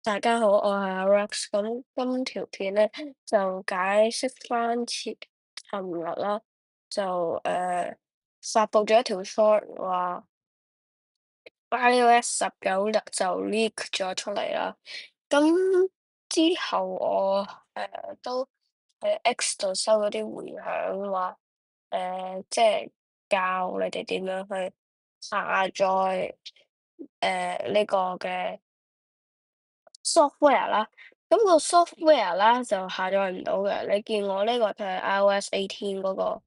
大家好，我係阿 Rex。咁今條片咧就解釋翻尋日啦，就發布咗一條 short 話 iOS 19就 leak 咗出嚟啦。咁之後我都喺 X 度收咗啲回響，話即係教你哋點樣去下載呢個嘅 software 啦，咁個 software 啦就下載唔到嘅。你見我呢個就係 iOS 18嗰個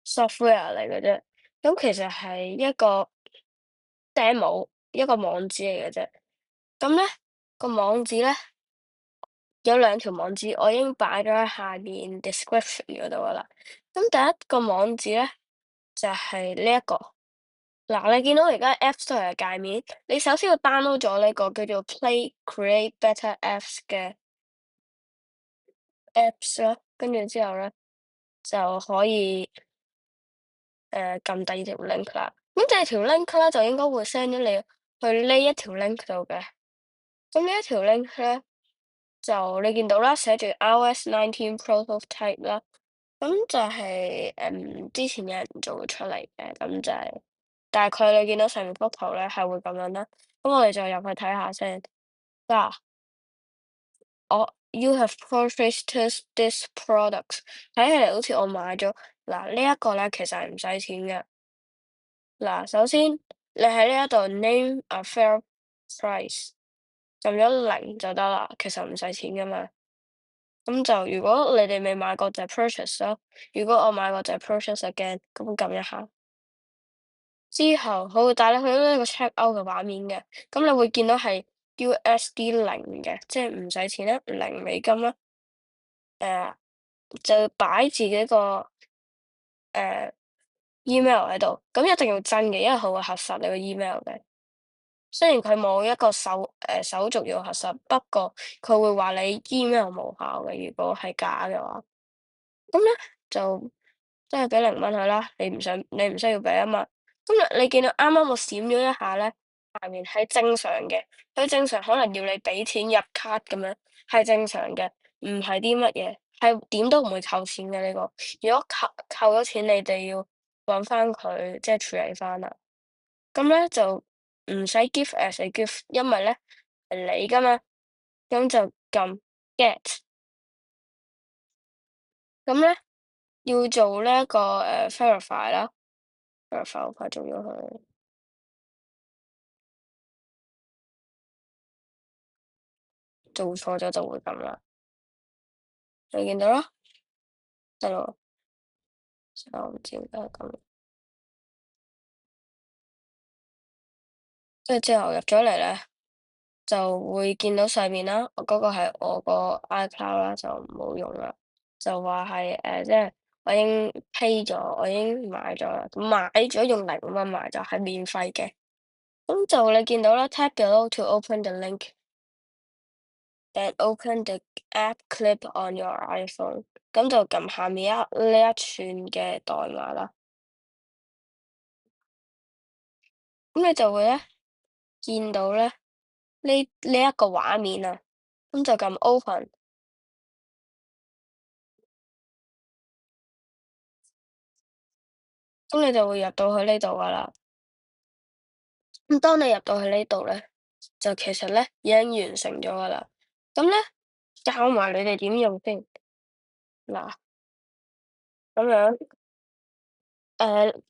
software 嚟嘅啫。咁其實係一個 demo，一個網址嚟嘅啫。咁咧個網址咧有兩條網址，我已經擺咗喺下面 description 嗰度噶啦。咁第一個網址咧就係呢一個。嗱，你見到而家 App Store 嘅界面，你首先要 download 咗呢個叫做 Play Create Better Apps 嘅 Apps 啦，跟住之後咧就可以撳第二條 link 啦。咁第二條 link 咧就應該會 send 咗你去呢一條 link 度嘅。咁呢一條 link 咧就你見到啦，寫住 iOS 19 Prototype 啦。咁就係之前有人做出嚟嘅，咁就係大概你見到上面幅圖咧係會咁樣啦。咁我哋就入去睇下先。嗱，You have purchased this product，睇起嚟好似我買咗。嗱，呢一個咧其實係唔使錢嘅。嗱，首先你喺呢一度 name a fair price，撳咗零就得啦，其實唔使錢噶嘛。咁就如果你哋未買過就係 purchase 咯，如果我買過就係 purchase again，咁撳一下。之後佢會帶你去呢個 check out 嘅畫面嘅，咁你會見到係 USD 零嘅，即係唔使錢啦，$0啦。誒、就擺自己個誒 email 喺度，咁一定要真嘅，因為佢會核實你個 email 嘅。雖然佢冇一個手續要核實，不過佢會話你 email 無效嘅，如果係假嘅話。咁咧就即係俾0蚊佢啦，你唔需要俾啊嘛。咁你見到啱啱我閃咗一下咧，下面係正常嘅，佢正常可能要你俾錢入卡咁樣，係正常嘅，唔係啲乜嘢，係點都唔會扣錢嘅呢個。如果扣咗錢，你哋要搵翻佢，即係處理翻啦。咁咧就唔使 give as a gift，因為咧係你噶嘛，咁就撳 get。咁咧要做呢一個verify 啦，verify 好快做咗佢。做錯咗就會咁啦，你見到啦，得咯，就唔知點解咁。跟住之後入咗嚟咧，就會見到上面啦，我嗰個係我個 iCloud 啦，就唔好用啦。就話係即係我已經 pay 咗，我已經買咗啦，咁買咗用0蚊買就係免費嘅。咁就你見到啦，tap below to open the link，then open the app clip on your iPhone。咁就撳下面呢一串嘅代碼啦。咁你就會咧見到咧呢一個畫面啊，咁就撳 open，咁你就會入到去呢度噶啦。咁當你入到去呢度咧，就其實咧已經完成咗噶啦。咁咧教埋你哋點用先。嗱，咁樣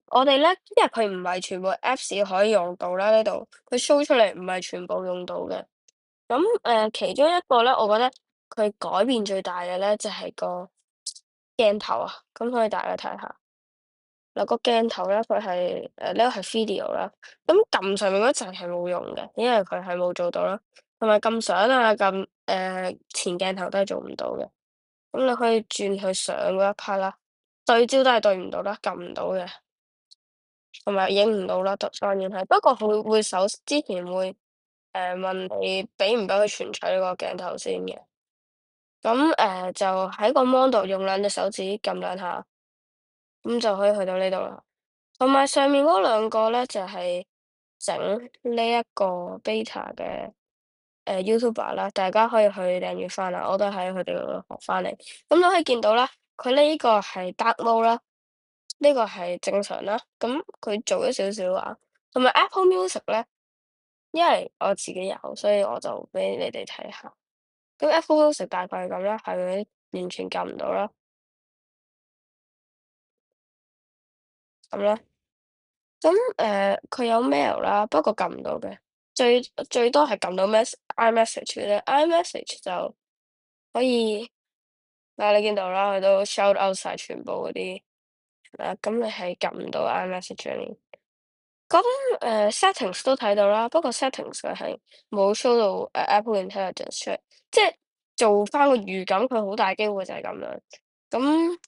我哋咧，因為佢唔係全部 Apps 可以用到啦，呢度佢 show 出嚟唔係全部用到嘅。咁其中一個咧，我覺得佢改變最大嘅咧，就係個鏡頭啊。咁可以大家睇下。嗱，個鏡頭咧，佢係呢個係 video 啦。咁撳上面嗰陣係冇用嘅，因為佢係冇做到啦。同埋撳相啊，撳前鏡頭都係做唔到嘅。咁你可以轉去相嗰一 part 啦，對焦都係對唔到啦，撳唔到嘅，同埋影唔到啦，當然係。不過佢會之前會問你俾唔俾佢存取呢個鏡頭先嘅。咁就喺個 mon 度用兩隻手指撳兩下，咁就可以去到呢度啦。同埋上面嗰兩個咧，就係整呢一個 beta 嘅 YouTuber 啦，大家可以去訂閱翻啦，我都喺佢哋度學翻嚟。咁都可以見到啦，佢呢個係 dark mode 啦，呢個係正常啦，咁佢做咗少少啊。同埋 Apple Music 咧，因為我自己有，所以我就俾你哋睇下。咁 Apple Music 大概係咁啦，係咪完全撳唔到啦？咁啦，咁佢有 mail 啦，不過撳唔到嘅，最多係撳到 iMessage 嘅啫，iMessage 就可以嗱你見到啦，佢都 shout out 晒全部嗰啲，咁你係撳唔到 iMessage 裏面。咁settings 都睇到啦，不過 settings 佢係冇 show 到Apple Intelligence 出嚟，即係做翻個預感，佢好大機會就係咁樣。咁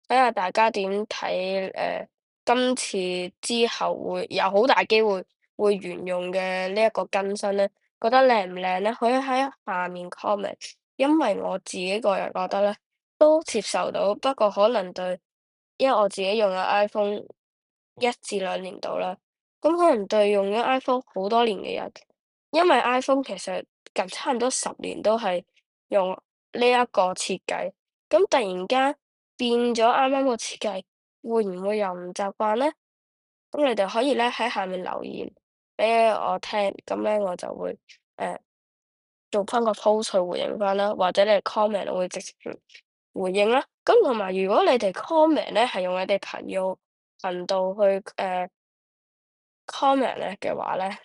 睇下大家點睇今次之後會有好大機會會沿用嘅呢一個更新咧，覺得靚唔靚咧？可以喺下面 comment，因為我自己個人覺得咧都接受到，不過可能對因為我自己用咗 iPhone 1至2年度啦，咁可能對用咗 iPhone 好多年嘅人，因為 iPhone 其實近差唔多10年都係用呢一個設計。咁突然間變咗啱啱個設計，會唔會又唔習慣咧？咁你哋可以咧喺下面留言俾我聽，咁咧我就會誒做翻個 post 去回應翻啦，或者你哋 comment 我會直接回應啦。咁同埋如果你哋 comment 咧係用你哋朋友頻道去comment 咧嘅話咧，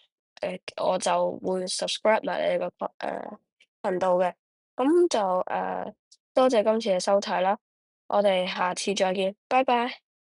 我就會 subscribe 埋你哋個頻道嘅。咁就多謝今次嘅收睇啦，我哋下次再見，拜拜。